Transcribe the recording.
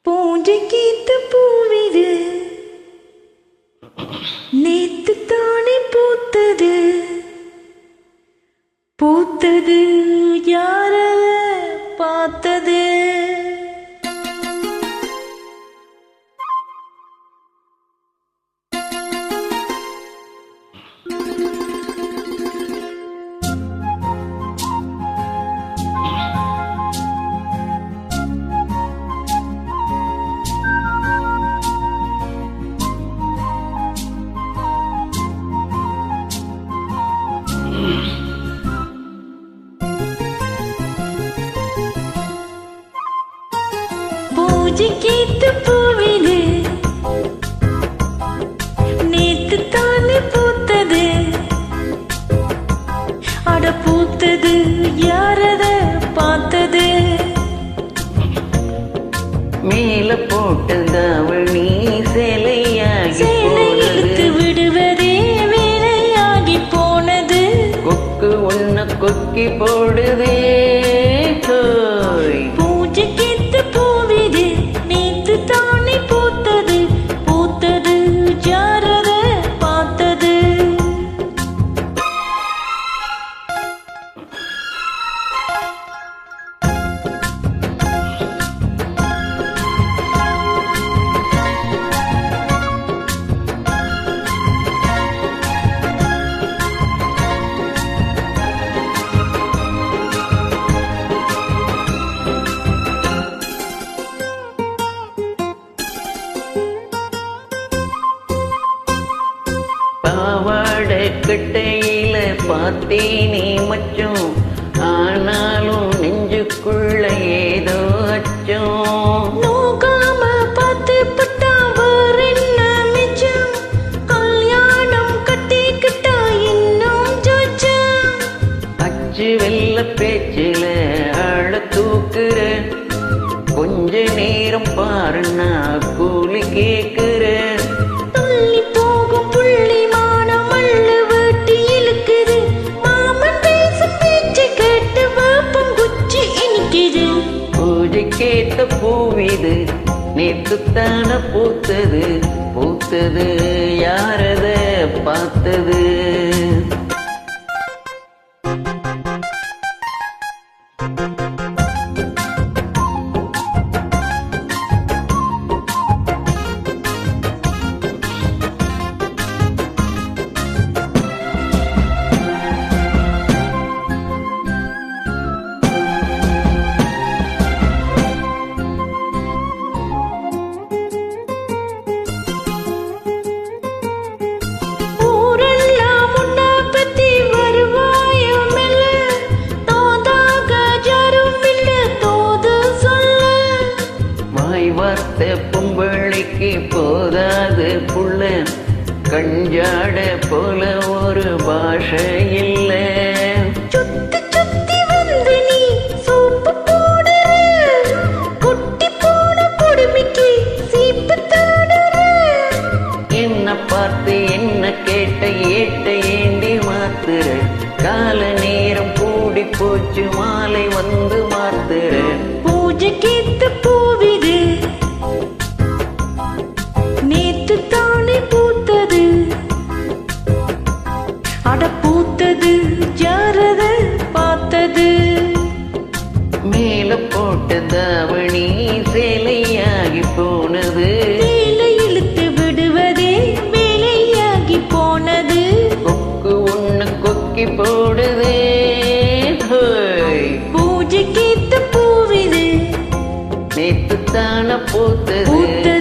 பூஜைக்கேத்த பூவிது நேத்து தானே பூத்தது பூத்தது யாரத பார்த்தது பூஜைக்கேத்த பூவிது நேத்து தானே பூத்தது அட பூத்தது யாரத பார்த்தது மேல போட்டதாவணி சேலையாகி இழுத்து விடுவதே வேலையாகி போனது கொக்கு ஒன்ன கொக்கி போடுதே பூஜைக்கேத்த பூவிது நேத்து தானே பூத்தது பூத்தது யாரத பார்த்தது பாவாட கட்டையில பார்த்தேனே மச்சம் ஆனாலும் நெஞ்சுக்குள்ள ஏதோ அச்சம் நோகாம பார்த்து பட்டா வேறென்ன மிச்சம் கல்யாணம் கட்டிக்கிட்டா இன்னும் ஜோச்சம் அச்சு வெள்ள பேச்சில ஆழ தூக்குற கொஞ்ச நேரம் பாருன்னா கூலி கேக்குற துள்ளி போகும் புள்ளி மானம் அள்ளு வேட்டி இழுக்குது மாமன் பேசும் பேச்சு கேட்டு வேப்பம் குச்சி இனிக்குது பூஜைக்கேத்த பூவிது நேத்துத்தான பூத்தது பூத்தது யாரத பார்த்தது ஊரெல்லாம் உன்னை பத்தி வருவாயும் இல்ல தோதாக ஜரும் இல்ல தோது சொல்ல வாய் வார்த்தை பொம்பளைக்கு போதாது புள்ள கஞ்சாட போல ஒரு பாஷை இல்ல சுத்தி சுத்தி வந்து நீ சூப்பு போடுற குட்டி போன கொடுமைக்கு சீப்பு தாடுற என்ன பார்த்து என்ன கேட்ட ஏட்ட ஏண்டி மாத்துற கால நேரம் கூடி போச்சு மாலை வந்து மாத்துற பூஜைக்கேத்த பூவிது நேத்து தானே பூத்தது அட பூத்தது யாரத பார்த்தது மேல போட்ட தாவணி சேலையாகி போனது வேலை இழுத்து விடுவதே வேலையாகி போனது கொக்கு ஒண்ணு கொக்கி போடுதே பூஜைக்கேத்த பூவிது நேத்துத்தான பூத்தது பூத்தது